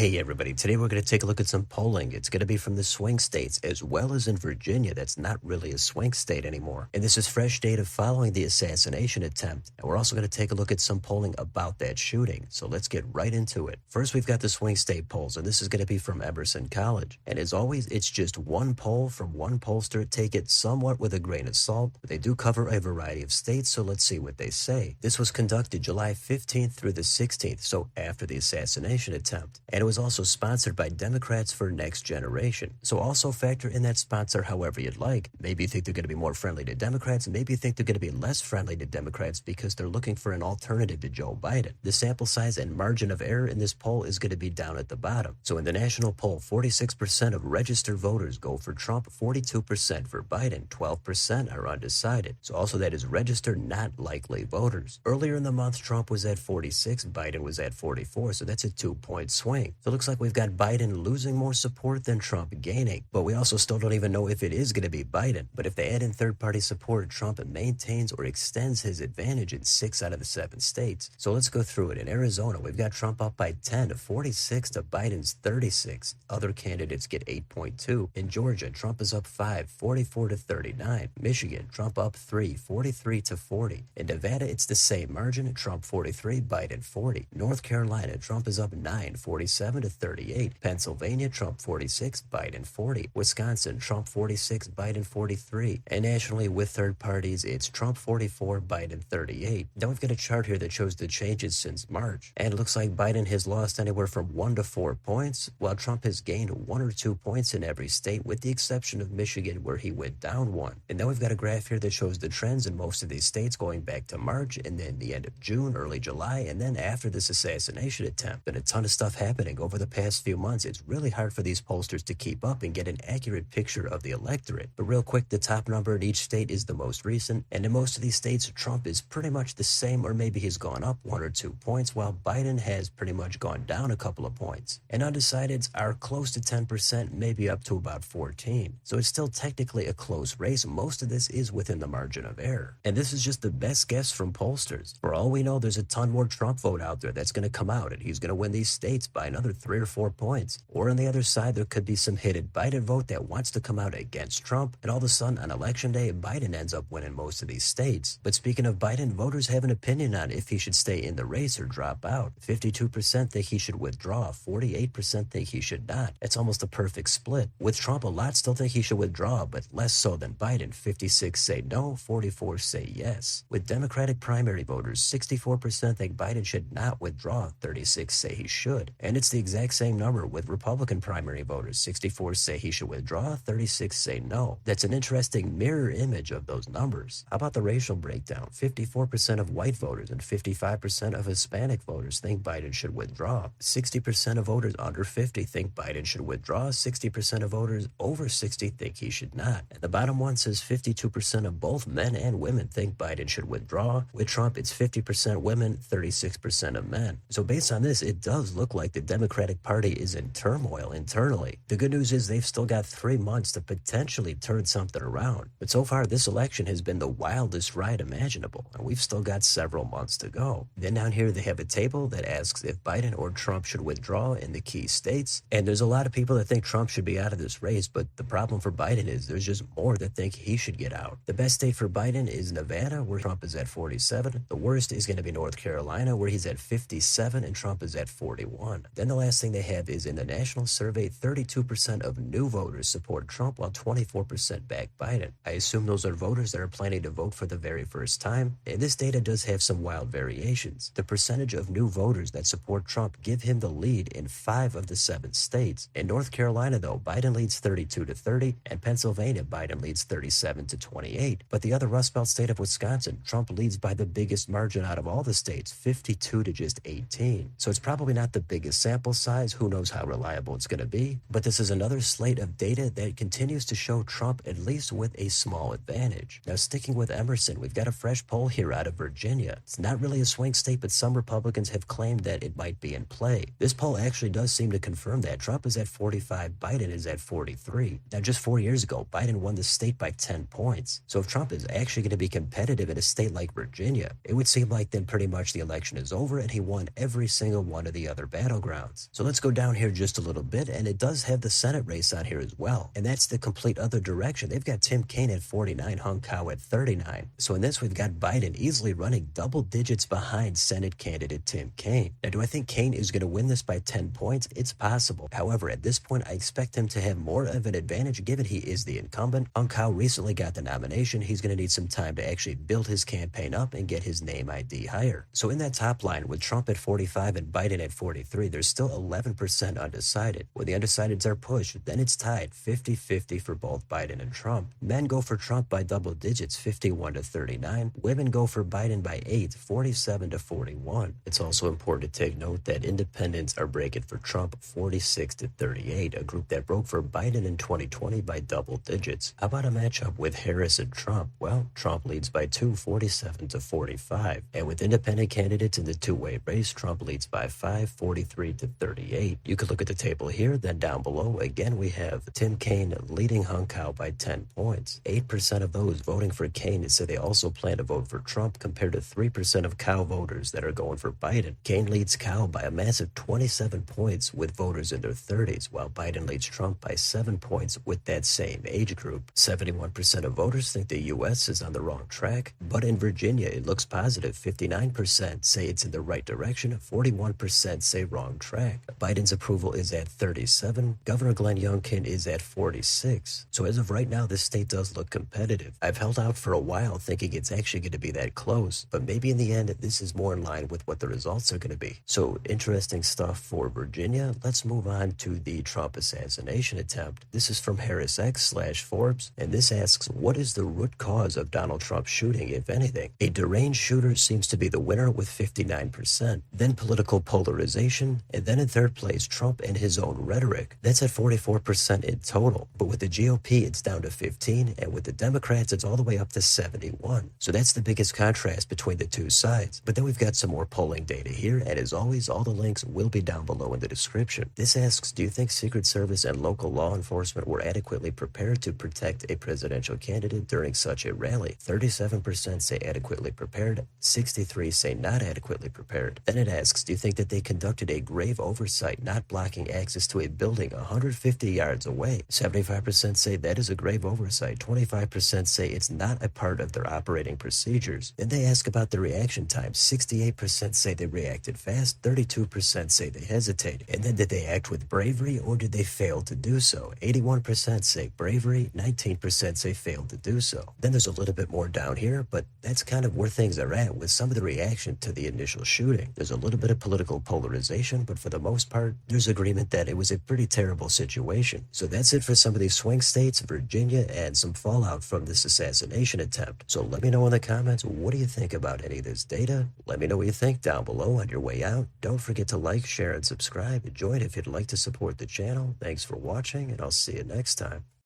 Hey everybody, today we're going to take a look at some polling. It's going to be from the swing states as well as in Virginia. That's not really a swing state anymore. And this is fresh data following the assassination attempt. And we're also going to take a look at some polling about that shooting. So let's get right into it. First, we've got the swing state polls, and this is going to be from Emerson College. And as always, it's just one poll from one pollster. Take it somewhat with a grain of salt, but they do cover a variety of states, so let's see what they say. This was conducted July 15th through the 16th, so after the assassination attempt. And it was also sponsored by Democrats for Next Generation. So also factor in that sponsor however you'd like. Maybe you think they're going to be more friendly to Democrats, and maybe you think they're going to be less friendly to Democrats because they're looking for an alternative to Joe Biden. The sample size and margin of error in this poll is going to be down at the bottom. So in the national poll, 46% of registered voters go for Trump, 42% for Biden, 12% are undecided. So also that is registered, not likely voters. Earlier in the month, Trump was at 46, Biden was at 44, so that's a 2-point swing. So it looks like we've got Biden losing more support than Trump gaining. But we also still don't even know if it is going to be Biden. But if they add in third-party support, Trump maintains or extends his advantage in 6 out of the 7 states. So let's go through it. In Arizona, we've got Trump up by 10 to 46 to Biden's 36. Other candidates get 8.2. In Georgia, Trump is up 5, 44 to 39. Michigan, Trump up 3, 43 to 40. In Nevada, it's the same margin. Trump 43, Biden 40. North Carolina, Trump is up 9, 47 to 38. Pennsylvania, Trump 46, Biden 40. Wisconsin, Trump 46, Biden 43. And nationally, with third parties, it's Trump 44, Biden 38. Now we've got a chart here that shows the changes since March. And it looks like Biden has lost anywhere from 1 to 4 points, while Trump has gained 1 or 2 points in every state, with the exception of Michigan, where he went down 1. And now we've got a graph here that shows the trends in most of these states going back to March, and then the end of June, early July, and then after this assassination attempt. Been a ton of stuff happening over the past few months. It's really hard for these pollsters to keep up and get an accurate picture of the electorate. But real quick, the top number in each state is the most recent, and in most of these states, Trump is pretty much the same, or maybe he's gone up 1 or 2 points, while Biden has pretty much gone down a couple of points. And undecideds are close to 10%, maybe up to about 14. So it's still technically a close race. Most of this is within the margin of error. And this is just the best guess from pollsters. For all we know, there's a ton more Trump vote out there that's going to come out, and he's going to win these states by another 3 or 4 points. Or on the other side, there could be some hidden Biden vote that wants to come out against Trump, and all of a sudden on election day, Biden ends up winning most of these states. But speaking of Biden, voters have an opinion on if he should stay in the race or drop out. 52% think he should withdraw, 48% think he should not. That's almost a perfect split. With Trump, a lot still think he should withdraw, but less so than Biden. 56 say no, 44 say yes. With Democratic primary voters, 64% think Biden should not withdraw, 36 say he should. And it's the exact same number with Republican primary voters. 64 say he should withdraw, 36 say no. That's an interesting mirror image of those numbers. How about the racial breakdown? 54% of white voters and 55% of Hispanic voters think Biden should withdraw. 60% of voters under 50 think Biden should withdraw. 60% of voters over 60 think he should not. And the bottom one says 52% of both men and women think Biden should withdraw. With Trump, it's 50% women, 36% of men. So based on this, it does look like the Democratic Party is in turmoil internally. The good news is they've still got 3 months to potentially turn something around. But so far, this election has been the wildest ride imaginable, and we've still got several months to go. Then down here, they have a table that asks if Biden or Trump should withdraw in the key states. And there's a lot of people that think Trump should be out of this race, but the problem for Biden is there's just more that think he should get out. The best state for Biden is Nevada, where Trump is at 47. The worst is going to be North Carolina, where he's at 57 and Trump is at 41. Then the last thing they have is in the national survey, 32% of new voters support Trump, while 24% back Biden. I assume those are voters that are planning to vote for the very first time, and this data does have some wild variations. The percentage of new voters that support Trump give him the lead in 5 of the 7 states. In North Carolina, though, Biden leads 32 to 30, and Pennsylvania, Biden leads 37 to 28. But the other Rust Belt state of Wisconsin, Trump leads by the biggest margin out of all the states, 52 to just 18. So it's probably not the biggest sample size. Who knows how reliable it's going to be? But this is another slate of data that continues to show Trump at least with a small advantage. Now, sticking with Emerson, we've got a fresh poll here out of Virginia. It's not really a swing state, but some Republicans have claimed that it might be in play. This poll actually does seem to confirm that. Trump is at 45, Biden is at 43. Now, just 4 years ago, Biden won the state by 10 points. So if Trump is actually going to be competitive in a state like Virginia, it would seem like then pretty much the election is over and he won every single one of the other battlegrounds. rounds. So let's go down here just a little bit, and it does have the Senate race on here as well. And that's the complete other direction. They've got Tim Kaine at 49, Hung Cao at 39. So in this, we've got Biden easily running double digits behind Senate candidate Tim Kaine. Now, do I think Kaine is going to win this by 10 points? It's possible. However, at this point, I expect him to have more of an advantage given he is the incumbent. Hung Cao recently got the nomination. He's going to need some time to actually build his campaign up and get his name ID higher. So in that top line, with Trump at 45 and Biden at 43, there's still 11% undecided. When the undecideds are pushed, then it's tied 50-50 for both Biden and Trump. Men go for Trump by double digits, 51 to 39. Women go for Biden by 8, 47 to 41. It's also important to take note that independents are breaking for Trump 46 to 38, a group that broke for Biden in 2020 by double digits. How about a matchup with Harris and Trump? Well, Trump leads by 2, 47 to 45. And with independent candidates in the two-way race, Trump leads by 5, 43 to 38. You could look at the table here, then down below, again, we have Tim Kaine leading Hung Cao by 10 points. 8% of those voting for Kaine say they also plan to vote for Trump, compared to 3% of Cao voters that are going for Biden. Kaine leads Cao by a massive 27 points with voters in their 30s, while Biden leads Trump by 7 points with that same age group. 71% of voters think the U.S. is on the wrong track, but in Virginia, it looks positive. 59% say it's in the right direction, 41% say wrong track. Biden's approval is at 37. Governor Glenn Youngkin is at 46. So as of right now, this state does look competitive. I've held out for a while thinking it's actually going to be that close, but maybe in the end, this is more in line with what the results are going to be. So interesting stuff for Virginia. Let's move on to the Trump assassination attempt. This is from HarrisX/Forbes, and this asks, what is the root cause of Donald Trump's shooting, if anything? A deranged shooter seems to be the winner with 59%, then political polarization, and then in third place, Trump and his own rhetoric. That's at 44% in total, but with the GOP, it's down to 15, and with the Democrats, it's all the way up to 71. So that's the biggest contrast between the two sides. But then we've got some more polling data here, and as always, all the links will be down below in the description. This asks, do you think Secret Service and local law enforcement were adequately prepared to protect a presidential candidate during such a rally? 37% say adequately prepared, 63 say not adequately prepared. Then it asks, do you think that they conducted a grave oversight, not blocking access to a building 150 yards away? 75% say that is a grave oversight, 25% say it's not a part of their operating procedures. Then they ask about the reaction time. 68% say they reacted fast, 32% say they hesitated. And then did they act with bravery or did they fail to do so? 81% say bravery, 19% say failed to do so. Then there's a little bit more down here, but that's kind of where things are at with some of the reaction to the initial shooting. There's a little bit of political polarization, but for the most part, there's agreement that it was a pretty terrible situation. So that's it for some of these swing states, Virginia, and some fallout from this assassination attempt. So let me know in the comments, what do you think about any of this data? Let me know what you think down below on your way out. Don't forget to like, share, and subscribe. Join if you'd like to support the channel. Thanks for watching, and I'll see you next time.